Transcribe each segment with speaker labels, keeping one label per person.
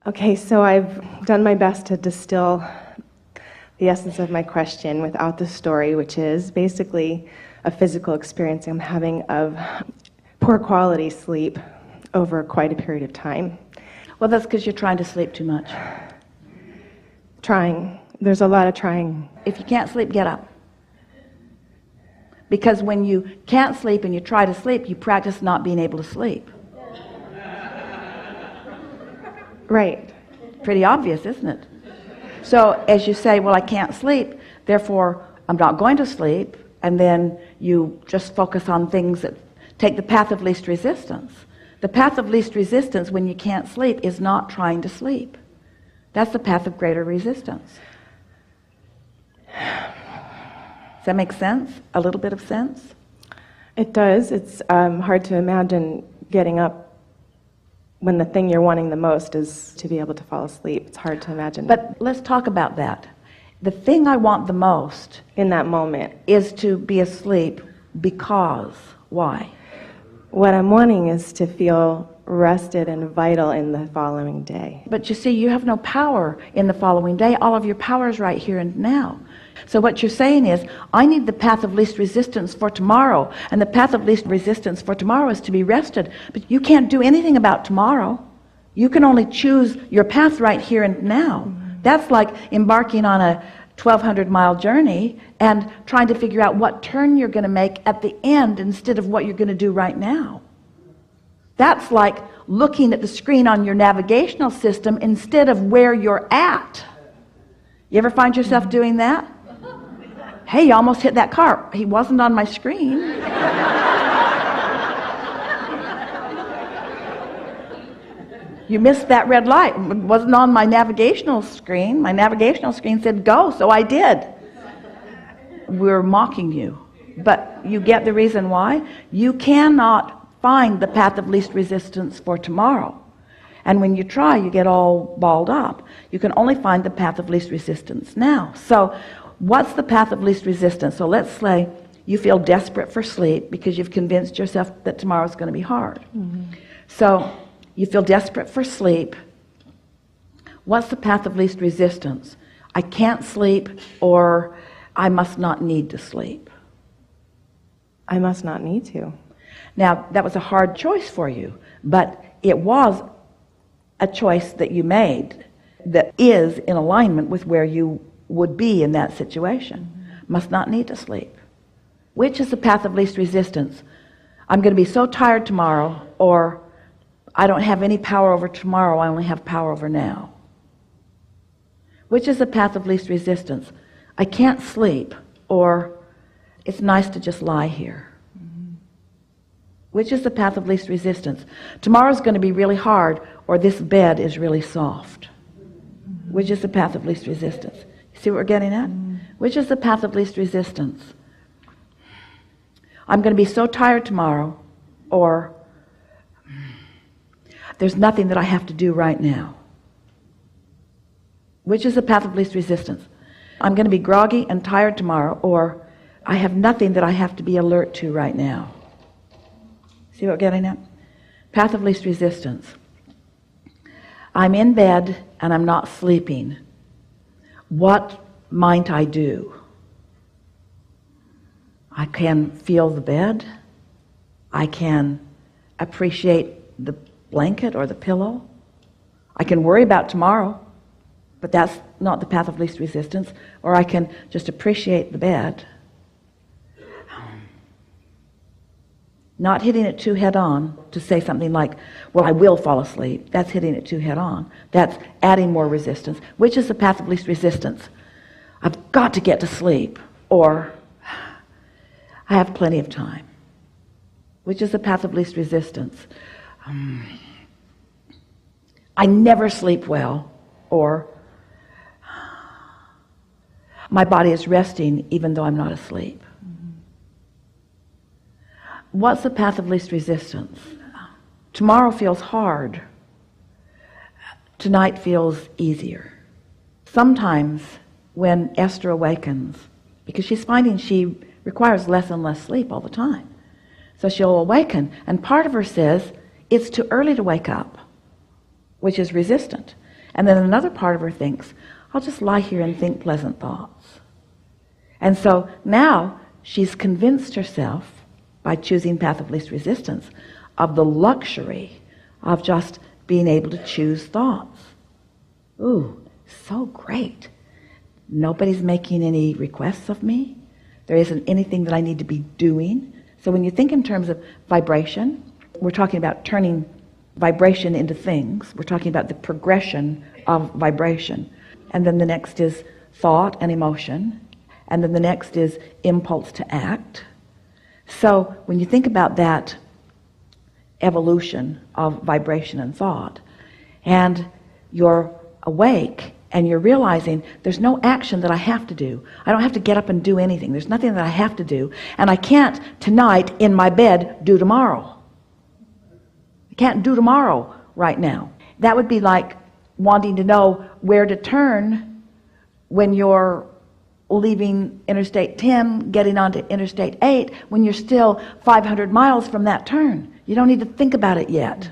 Speaker 1: Okay, so I've done my best to distill the essence of my question without the story, which is basically a physical experience I'm having of poor quality sleep over quite a period of time.
Speaker 2: Well, that's because you're trying to sleep too much.
Speaker 1: Trying. There's a lot of trying.
Speaker 2: If you can't sleep, get up. Because when you can't sleep and you try to sleep, you practice not being able to sleep.
Speaker 1: Right.
Speaker 2: Pretty obvious, isn't it? So as you say, well, I can't sleep, therefore I'm not going to sleep, and then you just focus on things that take the path of least resistance. The path of least resistance when you can't sleep is not trying to sleep. That's the path of greater resistance. Does that make sense? A little bit of sense?
Speaker 1: It does. It's hard to imagine getting up when the thing you're wanting the most is to be able to fall asleep. It's hard to imagine.
Speaker 2: But let's talk about that. The thing I want the most
Speaker 1: in that moment
Speaker 2: is to be asleep because, why?
Speaker 1: What I'm wanting is to feel rested and vital in the following day.
Speaker 2: But you see, you have no power in the following day. All of your power is right here and now. So what you're saying is, I need the path of least resistance for tomorrow, and the path of least resistance for tomorrow is to be rested. But you can't do anything about tomorrow. You can only choose your path right here and now. Mm-hmm. That's like embarking on a 1,200-mile journey and trying to figure out what turn you're going to make at the end instead of what you're going to do right now. That's like looking at the screen on your navigational system instead of where you're at. You ever find yourself doing that? Hey, you almost hit that car. He wasn't on my screen. You missed that red light. It wasn't on my navigational screen. My navigational screen said go, so I did. We're mocking you. But you get the reason why? You cannot find the path of least resistance for tomorrow. And when you try, you get all balled up. You can only find the path of least resistance now. So what's the path of least resistance? So let's say you feel desperate for sleep because you've convinced yourself that tomorrow's going to be hard. Mm-hmm. So you feel desperate for sleep. What's the path of least resistance? I can't sleep, or I must not need to sleep.
Speaker 1: I must not need to.
Speaker 2: Now, that was a hard choice for you, but it was a choice that you made that is in alignment with where you would be in that situation. Mm-hmm. Must not need to sleep. Which is the path of least resistance? I'm going to be so tired tomorrow, or I don't have any power over tomorrow, I only have power over now. Which is the path of least resistance? I can't sleep, or it's nice to just lie here. Mm-hmm. Which is the path of least resistance? Tomorrow's going to be really hard, or this bed is really soft. Mm-hmm. Which is the path of least resistance? See what we're getting at? Mm-hmm. Which is the path of least resistance? I'm going to be so tired tomorrow, or there's nothing that I have to do right now. Which is the path of least resistance? I'm going to be groggy and tired tomorrow, or I have nothing that I have to be alert to right now. See what we're getting at? Path of least resistance. I'm in bed and I'm not sleeping. What might I do? I can feel the bed. I can appreciate the blanket or the pillow. I can worry about tomorrow, but that's not the path of least resistance. Or I can just appreciate the bed. Not hitting it too head on to say something like, well, I will fall asleep. That's hitting it too head on. That's adding more resistance. Which is the path of least resistance? I've got to get to sleep, or I have plenty of time. Which is the path of least resistance? I never sleep well, or my body is resting even though I'm not asleep. Mm-hmm. What's the path of least resistance? Tomorrow feels hard. Tonight feels easier. Sometimes when Esther awakens, because she's finding she requires less and less sleep all the time, so she'll awaken, and part of her says, it's too early to wake up, which is resistant. And then another part of her thinks, I'll just lie here and think pleasant thoughts. And so now she's convinced herself, by choosing path of least resistance, of the luxury of just being able to choose thoughts. Ooh, so great. Nobody's making any requests of me. There isn't anything that I need to be doing. So when you think in terms of vibration, we're talking about turning vibration into things. We're talking about the progression of vibration. And then the next is thought and emotion. And then the next is impulse to act. So when you think about that evolution of vibration and thought, and you're awake and you're realizing there's no action that I have to do. I don't have to get up and do anything. There's nothing that I have to do. And I can't tonight in my bed do tomorrow. I can't do tomorrow right now. That would be like wanting to know where to turn when you're leaving Interstate 10, getting onto Interstate 8, when you're still 500 miles from that turn. You don't need to think about it yet.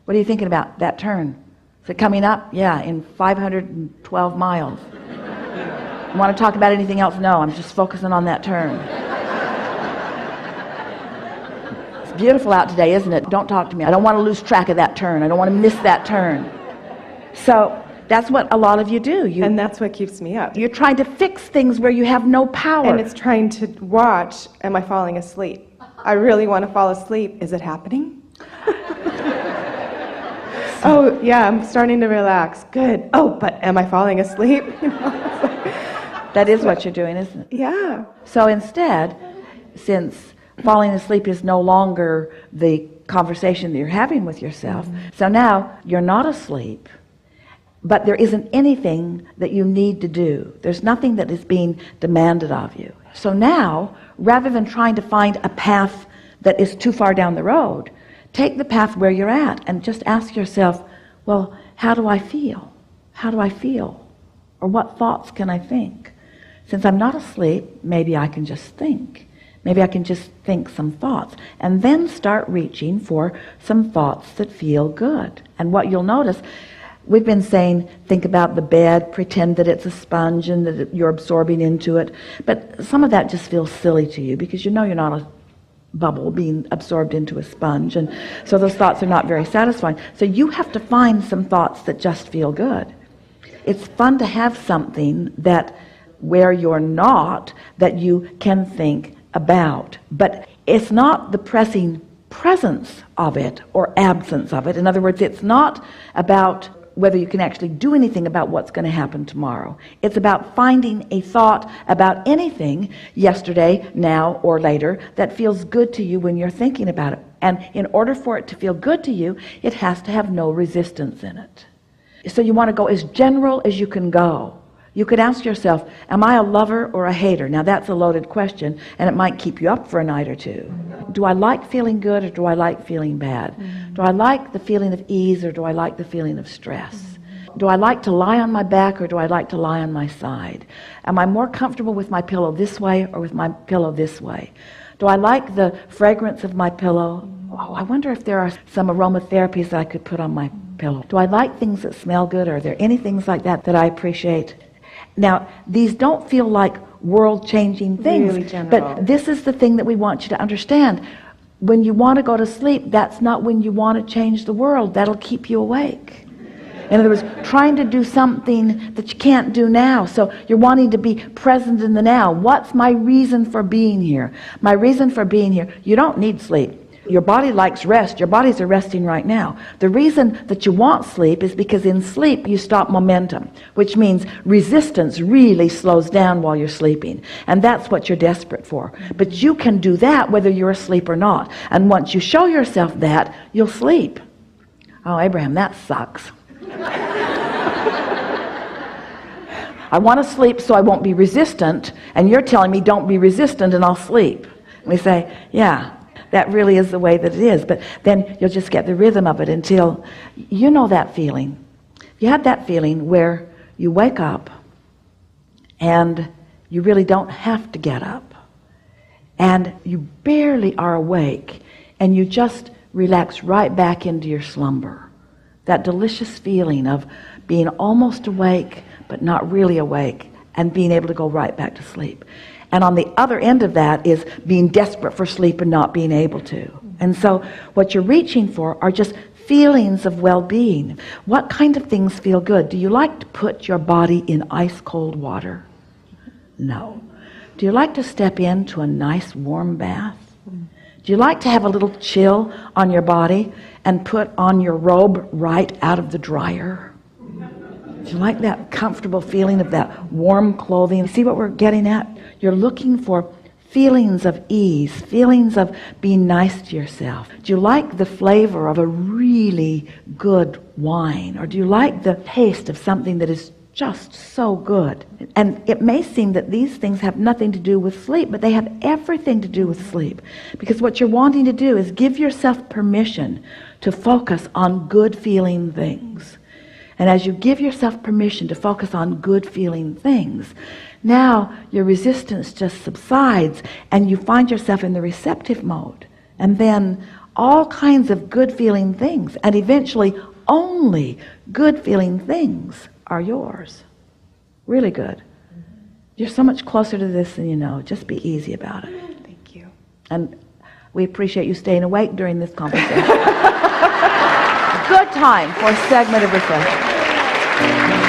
Speaker 2: What are you thinking about, that turn? Is it coming up? Yeah, in 512 miles. You want to talk about anything else? No, I'm just focusing on that turn. It's beautiful out today, isn't it? Don't talk to me. I don't want to lose track of that turn. I don't want to miss that turn. So that's what a lot of you do.
Speaker 1: And that's what keeps me up.
Speaker 2: You're trying to fix things where you have no power.
Speaker 1: And it's trying to watch, am I falling asleep? I really want to fall asleep. Is it happening? Oh, yeah, I'm starting to relax. Good. Oh, but am I falling asleep?
Speaker 2: That is what you're doing, isn't it?
Speaker 1: Yeah.
Speaker 2: So instead, since falling asleep is no longer the conversation that you're having with yourself, so now you're not asleep, but there isn't anything that you need to do. There's nothing that is being demanded of you. So now, rather than trying to find a path that is too far down the road, take the path where you're at and just ask yourself, well, how do I feel? How do I feel? Or what thoughts can I think? Since I'm not asleep, maybe I can just think. Maybe I can just think some thoughts. And then start reaching for some thoughts that feel good. And what you'll notice, we've been saying, think about the bed, pretend that it's a sponge and that you're absorbing into it. But some of that just feels silly to you because you know you're not a bubble being absorbed into a sponge. And so those thoughts are not very satisfying. So you have to find some thoughts that just feel good. It's fun to have something that where you're not, that you can think about. But it's not the pressing presence of it or absence of it. In other words, it's not about whether you can actually do anything about what's going to happen tomorrow. It's about finding a thought about anything, yesterday, now, or later, that feels good to you when you're thinking about it. And in order for it to feel good to you, it has to have no resistance in it. So you want to go as general as you can go. You could ask yourself, am I a lover or a hater? Now that's a loaded question, and it might keep you up for a night or two. Do I like feeling good or do I like feeling bad? Do I like the feeling of ease or do I like the feeling of stress? Do I like to lie on my back or do I like to lie on my side? Am I more comfortable with my pillow this way or with my pillow this way? Do I like the fragrance of my pillow? Oh, I wonder if there are some aromatherapies that I could put on my pillow. Do I like things that smell good? Are there any things like that that I appreciate? Now, these don't feel like world-changing things,
Speaker 1: really general.
Speaker 2: but this is the thing that we want you to understand. When you want to go to sleep, that's not when you want to change the world. That'll keep you awake. In other words, trying to do something that you can't do now. So you're wanting to be present in the now. What's my reason for being here? My reason for being here, you don't need sleep. Your body likes rest. Your bodies are resting right now. The reason that you want sleep is because in sleep you stop momentum, which means resistance really slows down while you're sleeping. And that's what you're desperate for. But you can do that whether you're asleep or not. And once you show yourself that, you'll sleep. Oh, Abraham, that sucks. I want to sleep so I won't be resistant, and you're telling me don't be resistant and I'll sleep. And we say, yeah, that really is the way that it is. But then you'll just get the rhythm of it until you know that feeling. You have that feeling where you wake up and you really don't have to get up. And you barely are awake and you just relax right back into your slumber. that delicious feeling of being almost awake but not really awake, and being able to go right back to sleep. And on the other end of that is being desperate for sleep and not being able to. And so what you're reaching for are just feelings of well-being. What kind of things feel good? Do you like to put your body in ice cold water? No. Do you like to step into a nice warm bath? Do you like to have a little chill on your body and put on your robe right out of the dryer? Do you like that comfortable feeling of that warm clothing? See what we're getting at? You're looking for feelings of ease, feelings of being nice to yourself. Do you like the flavor of a really good wine? Or do you like the taste of something that is just so good? And it may seem that these things have nothing to do with sleep, but they have everything to do with sleep. Because what you're wanting to do is give yourself permission to focus on good feeling things. And as you give yourself permission to focus on good feeling things, now your resistance just subsides and you find yourself in the receptive mode. And then all kinds of good feeling things, and eventually only good feeling things, are yours. Really good. You're so much closer to this than you know. Just be easy about it.
Speaker 1: Thank you.
Speaker 2: And we appreciate you staying awake during this conversation. Good time for a segment of refreshment.